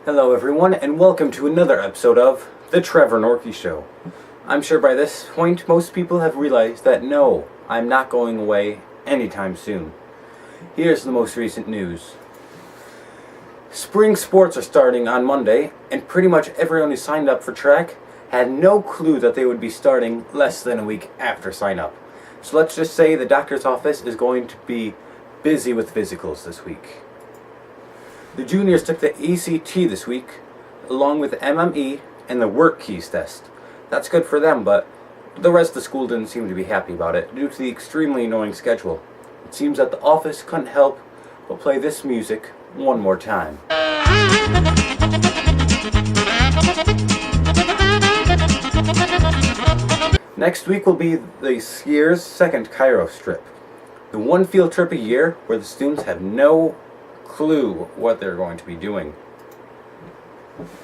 Hello everyone, and welcome to another episode of The Trevor Norkey Show. I'm sure by this point most people have realized that no, I'm not going away anytime soon. Here's the most recent news. Spring sports are starting on Monday, and pretty much everyone who signed up for track had no clue that they would be starting less than a week after sign up. So let's just say the doctor's office is going to be busy with physicals this week. The juniors took the ACT this week, along with the MME and the work keys test. That's good for them, but the rest of the school didn't seem to be happy about it due to the extremely annoying schedule. It seems that the office couldn't help but play this music one more time. Next week will be the year's second Cairo trip. The one field trip a year where the students have no clue what they're going to be doing.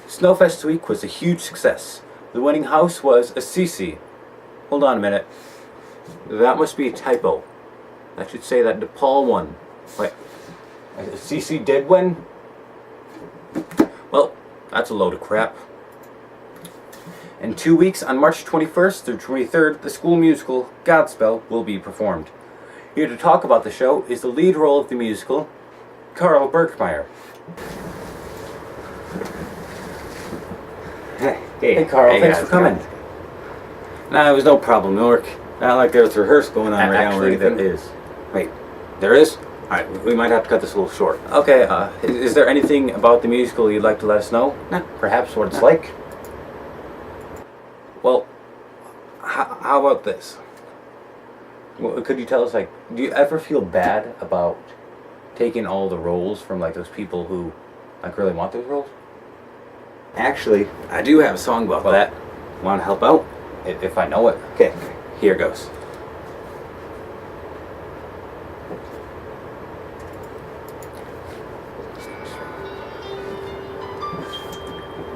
Snowfest week was a huge success. The winning house was a CC. Hold on a minute. That must be a typo. I should say that DePaul won. Wait, CC did win? Well, that's a load of crap. In 2 weeks, on March 21st through 23rd, the school musical Godspell will be performed. Here to talk about the show is the lead role of the musical, Karl Berkemeier. Hey Karl, thanks for coming. Nah, it was no problem, Nork. Not like there's a rehearsal going on right now or anything. There is. Wait, there is? Alright, we might have to cut this a little short. Okay, is there anything about the musical you'd like to let us know? Perhaps what it's like? Well, how about this? Well, could you tell us, do you ever feel bad about taking all the roles from, those people who, really want those roles? Actually, I do have a song about that. Want to help out? If I know it. Okay, here goes.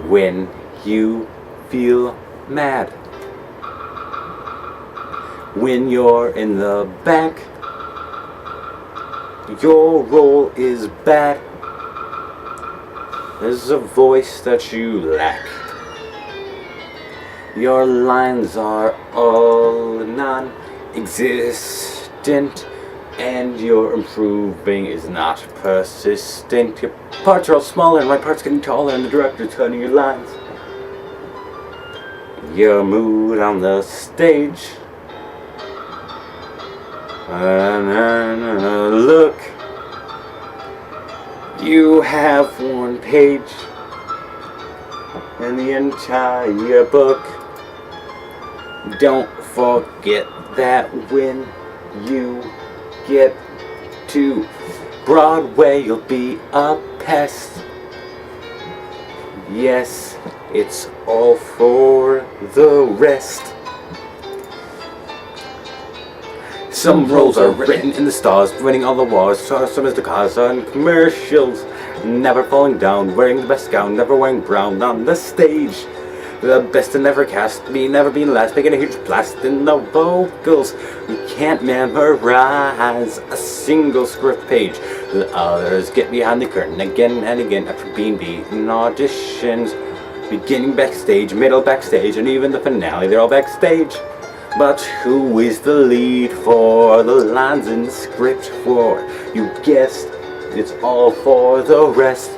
When you feel mad, when you're in the back, your role is bad. There's a voice that you lack. Your lines are all non-existent, and your improving is not persistent. Your parts are all smaller, and my part's getting taller, and the director's cutting your lines. Your mood on the stage. Look, you have one page in the entire book. Don't forget that when you get to Broadway, you'll be a pest. Yes, it's all for the rest. Some roles are written in the stars, winning all the wars. Some is the cause on commercials. Never falling down, wearing the best gown, never wearing brown on the stage. The best to never cast, me never being last, making a huge blast in the vocals. You can't memorize a single script page. The others get behind the curtain again and again after being beaten auditions. Beginning backstage, middle backstage, and even the finale, they're all backstage. But who is the lead for the lines in the script for? You guessed, it's all for the rest.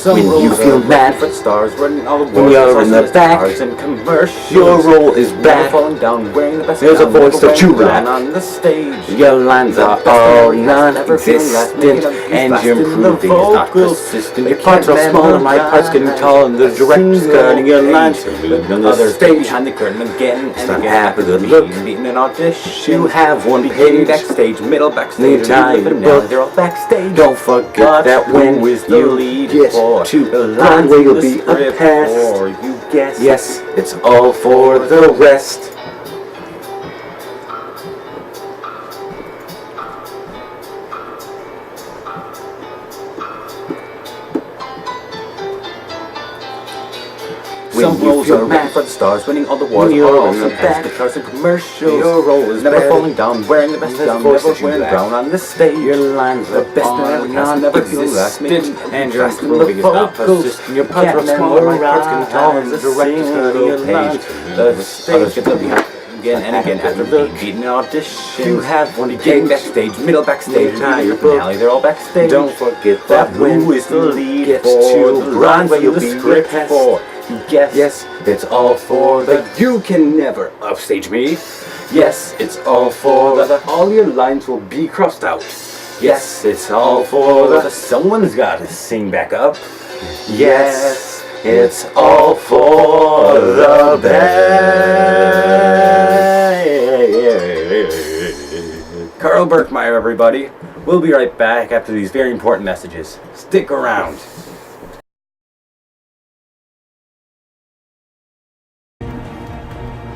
When you feel bad for stars, running all the when you're in the back, and your role is bad. Falling down, wearing the best there's a voice that you lack on the stage. Your lines are all non-existent, and your improving is not persistent. Your parts are small, and my part's getting tall, and the director's cutting your lines. Others stay behind the curtain again and again. Have a good look. Beating an audition. You have one page backstage, middle backstage, and even now they're all backstage. Don't forget that when you lead to Broadway, you'll be a pest. You guess. Yes, it's all for the rest. Some roles are meant for the stars, winning all the wars, are also best because in commercials. Your role is never bad. falling down, wearing the best gown, never wearing brown on the stage. Your lines the are best on man never existed, and you're improving his vocals. Your parts are smaller, my parts can tall, and the director's got your lines. The stage gets up again and again after beating an audition. You have one beginning backstage, middle backstage, your finale, they're all backstage. Don't forget that who is the lead gets for to the run lines where you'll the be script repressed. for. Yes, it's all for the. You can never upstage me. Yes, it's all for the. All your lines will be crossed out. Yes, it's all for the. Someone's got to sing back up. Yes, it's all for the best. Karl Berkemeier, everybody. We'll be right back after these very important messages. Stick around.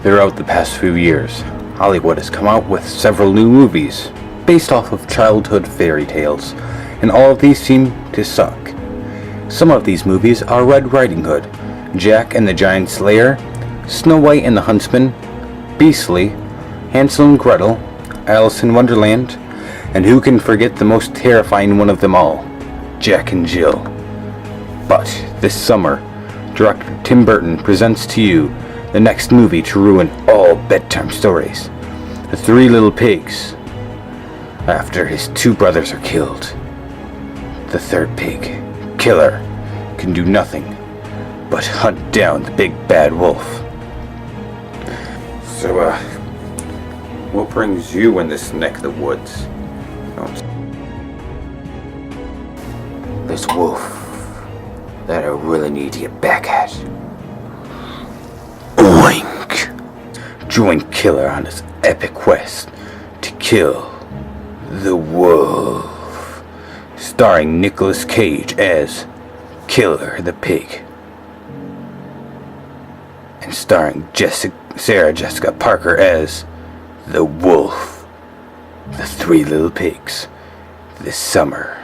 Throughout the past few years, Hollywood has come out with several new movies based off of childhood fairy tales, and all of these seem to suck. Some of these movies are Red Riding Hood, Jack and the Giant Slayer, Snow White and the Huntsman, Beastly, Hansel and Gretel, Alice in Wonderland, and who can forget the most terrifying one of them all, Jack and Jill. But this summer, director Tim Burton presents to you the next movie to ruin all bedtime stories, The Three Little Pigs. After his two brothers are killed, the third pig, Killer, can do nothing but hunt down the big bad wolf. So, what brings you in this neck of the woods? This wolf that I really need to get back at. Oink! Join Killer on his epic quest to kill the wolf. Starring Nicolas Cage as Killer the Pig. And starring Sarah Jessica Parker as the Wolf. The Three Little Pigs. This summer.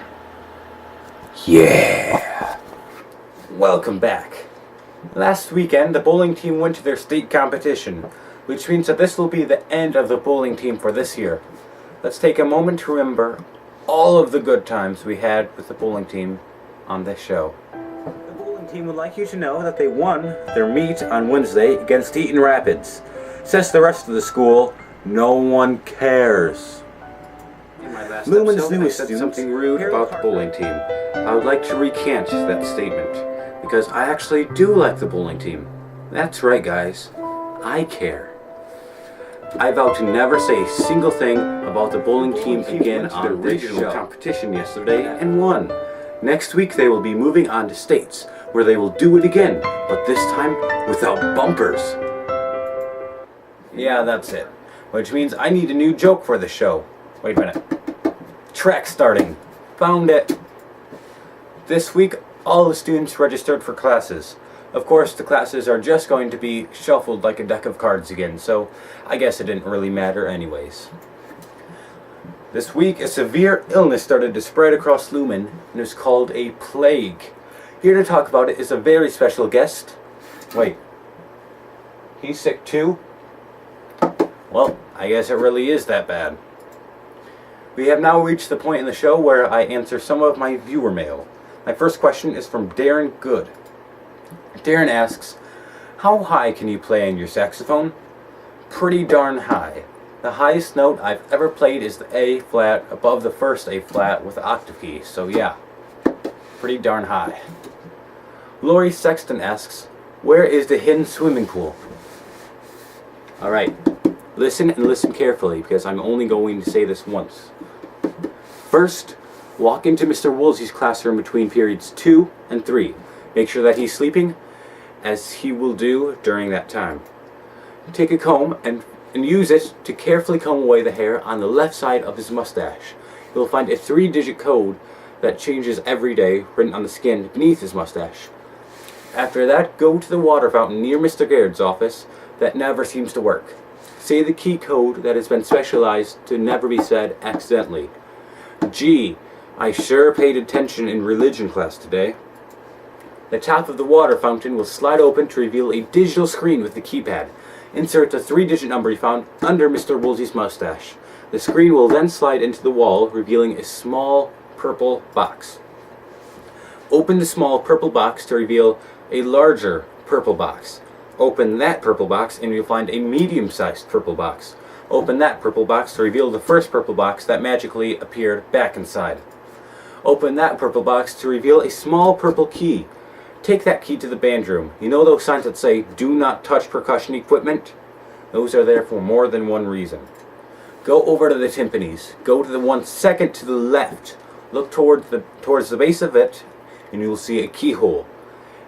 Yeah! Welcome back. Last weekend, the bowling team went to their state competition, which means that this will be the end of the bowling team for this year. Let's take a moment to remember all of the good times we had with the bowling team on this show. The bowling team would like you to know that they won their meet on Wednesday against Eaton Rapids. Says the rest of the school, no one cares. Lumen's newest student said something rude about the bowling team. I would like to recant that statement, because I actually do like the bowling team. That's right, guys. I care. I vow to never say a single thing about the bowling team again on the regional competition yesterday and won. Next week they will be moving on to states, where they will do it again, but this time without bumpers. Yeah, that's it. Which means I need a new joke for the show. Wait a minute. Track starting. Found it. This week, all the students registered for classes. Of course, the classes are just going to be shuffled like a deck of cards again, so I guess it didn't really matter anyways. This week, a severe illness started to spread across Lumen, and is called a plague. Here to talk about it is a very special guest. Wait, he's sick too? Well, I guess it really is that bad. We have now reached the point in the show where I answer some of my viewer mail. My first question is from Darren Good. Darren asks, how high can you play on your saxophone? Pretty darn high. The highest note I've ever played is the A flat above the first A flat with the octave key, so yeah, pretty darn high. Lori Sexton asks, where is the hidden swimming pool? Alright, listen and listen carefully because I'm only going to say this once. First, walk into Mr. Woolsey's classroom between periods 2 and 3. Make sure that he's sleeping, as he will do during that time. Take a comb and use it to carefully comb away the hair on the left side of his mustache. You'll find a 3-digit code that changes every day written on the skin beneath his mustache. After that, go to the water fountain near Mr. Gaird's office that never seems to work. Say the key code that has been specialized to never be said accidentally. Gee, I sure paid attention in religion class today. The top of the water fountain will slide open to reveal a digital screen with the keypad. Insert the 3-digit number you found under Mr. Woolsey's mustache. The screen will then slide into the wall, revealing a small purple box. Open the small purple box to reveal a larger purple box. Open that purple box and you'll find a medium-sized purple box. Open that purple box to reveal the first purple box that magically appeared back inside. Open that purple box to reveal a small purple key. Take that key to the band room. You know those signs that say, "Do not touch percussion equipment"? Those are there for more than one reason. Go over to the timpanis. Go to the one second to the left. Look towards the base of it, and you will see a keyhole.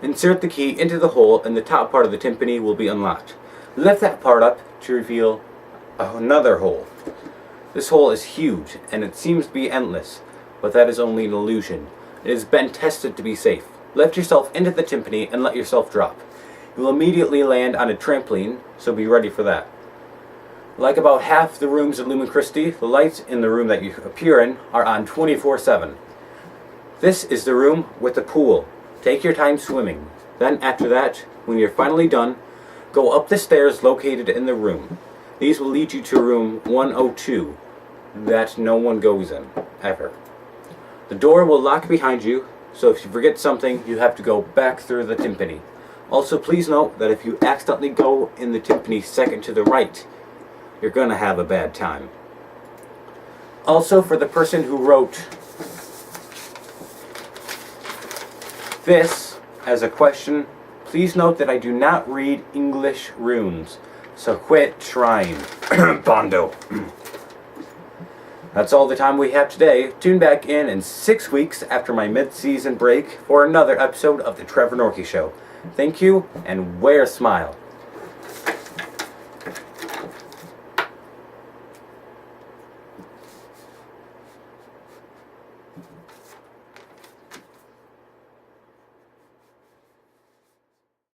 Insert the key into the hole, and the top part of the timpani will be unlocked. Lift that part up to reveal another hole. This hole is huge, and it seems to be endless, but that is only an illusion. It has been tested to be safe. Lift yourself into the timpani and let yourself drop. You will immediately land on a trampoline, so be ready for that. Like about half the rooms in Lumen Christi, the lights in the room that you appear in are on 24/7. This is the room with the pool. Take your time swimming. Then after that, when you're finally done, go up the stairs located in the room. These will lead you to room 102 that no one goes in, ever. The door will lock behind you, so if you forget something, you have to go back through the timpani. Also, please note that if you accidentally go in the timpani second to the right, you're going to have a bad time. Also, for the person who wrote this as a question, please note that I do not read English runes, so quit trying. Bondo. That's all the time we have today. Tune back in 6 weeks after my mid-season break for another episode of The Trevor Norkey Show. Thank you, and wear a smile.